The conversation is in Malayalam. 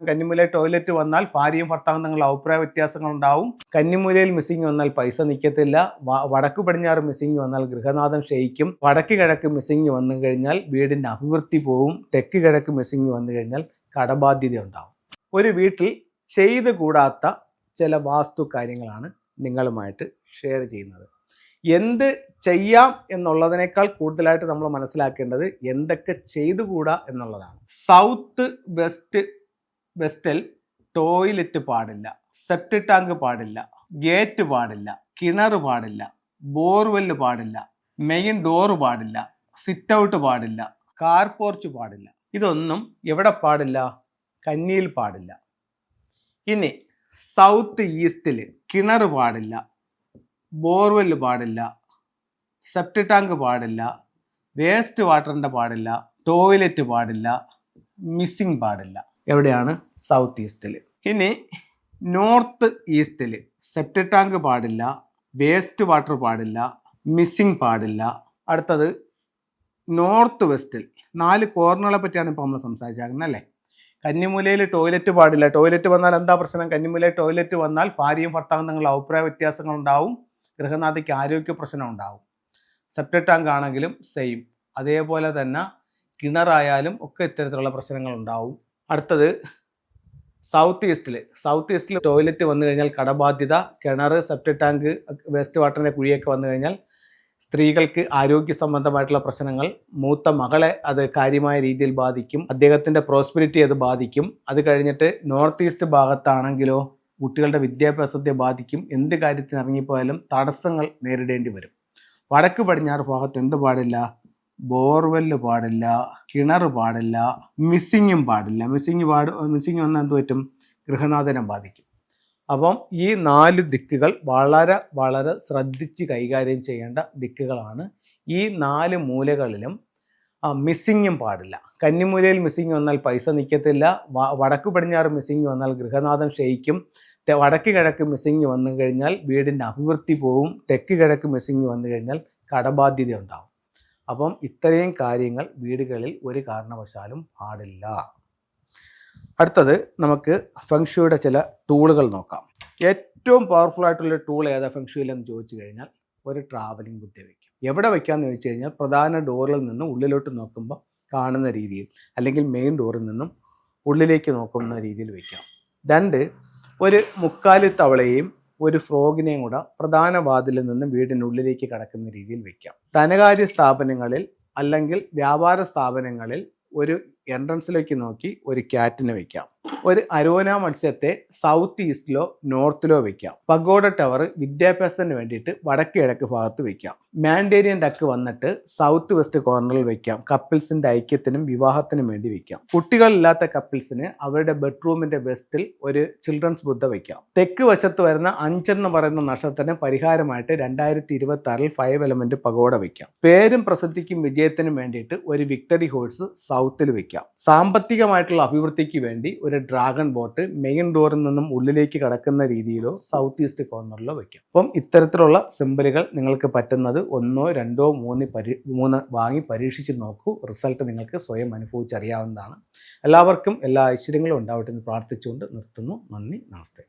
കന്നിമൂലയിൽ ടോയ്ലറ്റ് വന്നാൽ ഭാര്യയും ഭർത്താവും തമ്മിൽ അഭിപ്രായ വ്യത്യാസങ്ങൾ ഉണ്ടാവും. കന്നിമൂലയിൽ മിസ്സിംഗ് വന്നാൽ പൈസ നിൽക്കത്തില്ല. വടക്ക് പടിഞ്ഞാറ് മിസ്സിംഗ് വന്നാൽ ഗൃഹനാഥം ക്ഷയിക്കും. വടക്ക് കിഴക്ക് മിസ്സിംഗ് വന്നു കഴിഞ്ഞാൽ വീടിൻ്റെ അഭിവൃദ്ധി പോവും. തെക്ക് കിഴക്ക് മിസ്സിംഗ് വന്നു കഴിഞ്ഞാൽ കടബാധ്യത ഉണ്ടാവും. ഒരു വീട്ടിൽ ചെയ്തു കൂടാത്ത ചില വാസ്തു കാര്യങ്ങളാണ് നിങ്ങളുമായിട്ട് ഷെയർ ചെയ്യുന്നത്. എന്ത് ചെയ്യാം എന്നുള്ളതിനേക്കാൾ കൂടുതലായിട്ട് നമ്മൾ മനസ്സിലാക്കേണ്ടത് എന്തൊക്കെ ചെയ്തുകൂടാ എന്നുള്ളതാണ്. സൗത്ത് വെസ്റ്റിൽ ടോയ്ലറ്റ് പാടില്ല, സെപ്റ്റിക് ടാങ്ക് പാടില്ല, ഗേറ്റ് പാടില്ല, കിണർ പാടില്ല, ബോർവെല്ല് പാടില്ല, മെയിൻ ഡോറ് പാടില്ല, സിറ്റ് ഔട്ട് പാടില്ല, കാർ പോർച്ച് പാടില്ല. ഇതൊന്നും എവിടെ പാടില്ല? കന്നിയിൽ പാടില്ല. ഇനി സൗത്ത് ഈസ്റ്റിൽ കിണർ പാടില്ല, ബോർവെല്ല് പാടില്ല, സെപ്റ്റിക് ടാങ്ക് പാടില്ല, വേസ്റ്റ് വാട്ടറിൻ്റെ പാടില്ല, ടോയ്ലറ്റ് പാടില്ല, മിസ്സിംഗ് പാടില്ല. എവിടെയാണ്? സൗത്ത് ഈസ്റ്റിൽ. ഇനി നോർത്ത് ഈസ്റ്റിൽ സെപ്റ്റിക് ടാങ്ക് പാടില്ല, വേസ്റ്റ് വാട്ടർ പാടില്ല, മിസ്സിംഗ് പാടില്ല. അടുത്തത് നോർത്ത് വെസ്റ്റിൽ. 4 കോർണറുകളെ പറ്റിയാണ് ഇപ്പോൾ നമ്മൾ സംസാരിച്ചാക്കുന്നത് അല്ലേ. കന്നിമൂലയിൽ ടോയ്ലറ്റ് പാടില്ല. ടോയ്ലറ്റ് വന്നാൽ എന്താ പ്രശ്നം? കന്നിമൂലയിൽ ടോയ്ലറ്റ് വന്നാൽ ഭാര്യയും ഭർത്താവും തമ്മിൽ അഭിപ്രായ വ്യത്യാസങ്ങൾ ഉണ്ടാവും. ഗൃഹനാഥയ്ക്ക് ആരോഗ്യ പ്രശ്നം ഉണ്ടാവും. സെപ്റ്റിക് ടാങ്ക് ആണെങ്കിലും സെയിം. അതേപോലെ തന്നെ കിണറായാലും ഒക്കെ ഇത്തരത്തിലുള്ള പ്രശ്നങ്ങൾ ഉണ്ടാവും. അടുത്തത് സൗത്ത് ഈസ്റ്റിൽ ടോയ്ലറ്റ് വന്നു കഴിഞ്ഞാൽ കടബാധ്യത, കിണർ, സെപ്റ്റിക് ടാങ്ക്, വേസ്റ്റ് വാട്ടറിൻ്റെ കുഴിയൊക്കെ വന്നു കഴിഞ്ഞാൽ സ്ത്രീകൾക്ക് ആരോഗ്യ സംബന്ധമായിട്ടുള്ള പ്രശ്നങ്ങൾ. മൂത്ത മകളെ അത് കാര്യമായ രീതിയിൽ ബാധിക്കും. അദ്ദേഹത്തിൻ്റെ പ്രോസ്പെരിറ്റി അത് ബാധിക്കും. അത് കഴിഞ്ഞിട്ട് നോർത്ത് ഈസ്റ്റ് ഭാഗത്താണെങ്കിലോ കുട്ടികളുടെ വിദ്യാഭ്യാസത്തെ ബാധിക്കും. എന്ത് കാര്യത്തിന് ഇറങ്ങിപ്പോയാലും തടസ്സങ്ങൾ നേരിടേണ്ടി വരും. വടക്ക് പടിഞ്ഞാറ് ഭാഗത്ത് എന്ത് പാടില്ല? ബോർവെല്ല് പാടില്ല, കിണർ പാടില്ല, മിസ്സിങ്ങും പാടില്ല. മിസ്സിങ് വന്നാൽ എന്ത് പറ്റും? ഗൃഹനാഥനെ ബാധിക്കും. അപ്പം ഈ 4 ദിക്കുകൾ വളരെ വളരെ ശ്രദ്ധിച്ച് കൈകാര്യം ചെയ്യേണ്ട ദിക്കുകളാണ്. ഈ 4 മൂലകളിലും മിസ്സിങ്ങും പാടില്ല. കന്നിമൂലയിൽ മിസ്സിങ് വന്നാൽ പൈസ നിൽക്കത്തില്ല. വടക്ക് പടിഞ്ഞാറ് മിസ്സിങ് വന്നാൽ ഗൃഹനാഥൻ ക്ഷയിക്കും. വടക്ക് കിഴക്ക് മിസ്സിങ് വന്നു കഴിഞ്ഞാൽ വീടിൻ്റെ അഭിവൃദ്ധി പോവും. തെക്ക് കിഴക്ക് മിസ്സിങ് വന്നു കഴിഞ്ഞാൽ കടബാധ്യത ഉണ്ടാവും. അപ്പം ഇത്രയും കാര്യങ്ങൾ വീടുകളിൽ ഒരു കാരണവശാലും പാടില്ല. അടുത്തത് നമുക്ക് ഫെങ്ഷുയുടെ ചില ടൂളുകൾ നോക്കാം. ഏറ്റവും പവർഫുൾ ആയിട്ടുള്ള ടൂൾ ഏതാ ഫെങ്ഷുയിലെന്ന് ചോദിച്ചു കഴിഞ്ഞാൽ ഒരു ട്രാവലിംഗ് ബുദ്ധി വയ്ക്കും. എവിടെ വയ്ക്കാമെന്ന് ചോദിച്ചു കഴിഞ്ഞാൽ പ്രധാന ഡോറിൽ നിന്നും ഉള്ളിലോട്ട് നോക്കുമ്പോൾ കാണുന്ന രീതിയിൽ, അല്ലെങ്കിൽ മെയിൻ ഡോറിൽ നിന്നും ഉള്ളിലേക്ക് നോക്കുന്ന രീതിയിൽ വയ്ക്കാം. 2 ഒരു മുക്കാലി തവളയും ഒരു ഫ്രോഗിനെയും കൂടെ പ്രധാന വാതിലിൽ നിന്ന് വീടിനുള്ളിലേക്ക് കടക്കുന്ന രീതിയിൽ വയ്ക്കാം. ധനകാര്യ സ്ഥാപനങ്ങളിൽ അല്ലെങ്കിൽ വ്യാപാര സ്ഥാപനങ്ങളിൽ ഒരു എൻട്രൻസിലേക്ക് നോക്കി ഒരു ക്യാറ്റിനെ വയ്ക്കാം. ഒരു അരോന മത്സ്യത്തെ സൗത്ത് ഈസ്റ്റിലോ നോർത്തിലോ വയ്ക്കാം. പഗോഡ ടവർ വിദ്യാഭ്യാസത്തിന് വേണ്ടിയിട്ട് വടക്ക് കിഴക്ക് ഭാഗത്ത് വയ്ക്കാം. മാൻഡേരിയൻ ഡക്ക് വന്നിട്ട് സൗത്ത് വെസ്റ്റ് കോർണറിൽ വയ്ക്കാം. കപ്പിൾസിന്റെ ഐക്യത്തിനും വിവാഹത്തിനും വേണ്ടി വയ്ക്കാം. കുട്ടികളില്ലാത്ത കപ്പിൾസിന് അവരുടെ ബെഡ്റൂമിന്റെ വെസ്റ്റിൽ ഒരു ചിൽഡ്രൻസ് ബുദ്ധ വയ്ക്കാം. തെക്ക് വശത്ത് വരുന്ന 5 എന്ന് പറയുന്ന നക്ഷത്രത്തിന് പരിഹാരമായിട്ട് 2026 5 എലമെന്റ് പഗോഡ വയ്ക്കാം. പേരും പ്രസിദ്ധിക്കും വിജയത്തിനും വേണ്ടിയിട്ട് ഒരു വിക്ടറി ഹോഴ്സ് സൗത്തിൽ വയ്ക്കാം. സാമ്പത്തികമായിട്ടുള്ള അഭിവൃദ്ധിക്ക് വേണ്ടി ഒരു ഡ്രാഗൺ ബോട്ട് മെയിൻ ഡോറിൽ നിന്നും ഉള്ളിലേക്ക് കടക്കുന്ന രീതിയിലോ സൗത്ത് ഈസ്റ്റ് കോർണറിലോ വയ്ക്കാം. അപ്പം ഇത്തരത്തിലുള്ള സിംബലുകൾ നിങ്ങൾക്ക് പറ്റുന്നത് 1, 2, 3 വാങ്ങി പരീക്ഷിച്ച് നോക്കൂ. റിസൾട്ട് നിങ്ങൾക്ക് സ്വയം അനുഭവിച്ചറിയാവുന്നതാണ്. എല്ലാവർക്കും എല്ലാ ഐശ്വര്യങ്ങളും ഉണ്ടാവട്ടെ എന്ന് പ്രാർത്ഥിച്ചുകൊണ്ട് നിർത്തുന്നു. നന്ദി, നമസ്തേ.